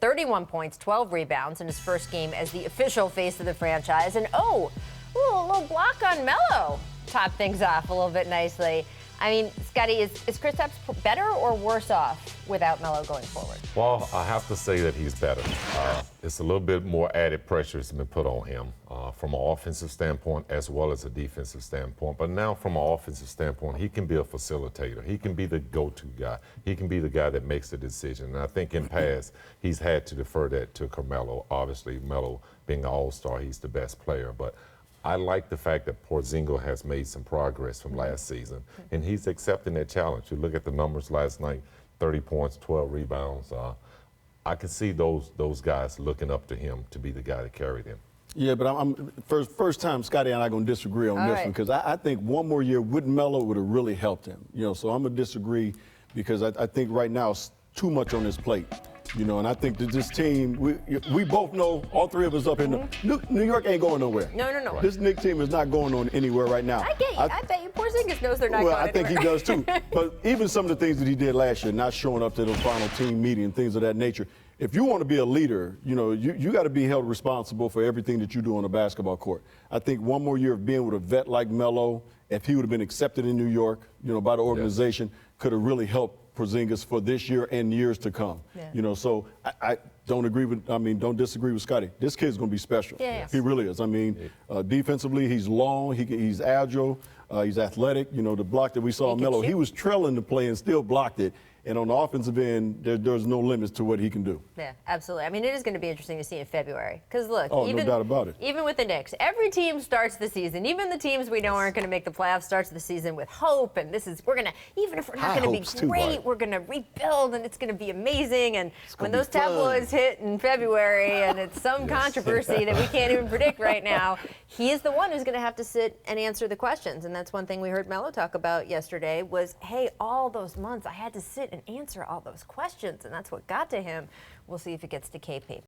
31 points, 12 rebounds in his first game as the official face of the franchise. And a little block on Melo topped things off a little bit nicely. I mean, Scottie, is Kristaps better or worse off without Melo going forward? Well, I have to say that he's better. It's a little bit more added pressure that's been put on him from an offensive standpoint as well as a defensive standpoint. But now from an offensive standpoint, he can be a facilitator. He can be the go-to guy. He can be the guy that makes the decision. And I think in past, he's had to defer that to Carmelo. Obviously, Melo being an all-star, he's the best player. But I like the fact that Porzingis has made some progress from last season, and he's accepting that challenge. You look at the numbers last night, 30 points, 12 rebounds. I can see those guys looking up to him to be the guy that carried him. Yeah, but I'm first time Scottie and I are going to disagree on this one, because I think one more year with Melo would have really helped him. So I'm going to disagree because I think right now it's too much on his plate. And I think that this team, we both know, all three of us up in New York ain't going nowhere. No. Right. This Knicks team is not going on anywhere right now. I bet you Porzingis knows they're not going anywhere. Well, I think he does too. But even some of the things that he did last year, not showing up to the final team meeting and things of that nature, if you want to be a leader, you got to be held responsible for everything that you do on the basketball court. I think one more year of being with a vet like Melo, if he would have been accepted in New York, by the organization, could have really helped Porzingis for this year and years to come. Yeah. So I don't disagree with Scottie. This kid's going to be special. Yeah. He really is. Defensively, he's long, he's agile, he's athletic. The block that we saw Melo, he was trailing the play and still blocked it. And on the offensive end, there's no limits to what he can do. Yeah, absolutely. It is going to be interesting to see in February. Because, look, no doubt about it. Even with the Knicks, every team starts the season, even the teams we know aren't going to make the playoffs, starts the season with hope. And even if we're not going to be great, we're going to rebuild, and it's going to be amazing. And when those tabloids hit in February, and it's some controversy that we can't even predict right now, he is the one who's going to have to sit and answer the questions. And that's one thing we heard Melo talk about yesterday was, hey, all those months I had to sit and answer all those questions, and that's what got to him. We'll see if it gets to KP.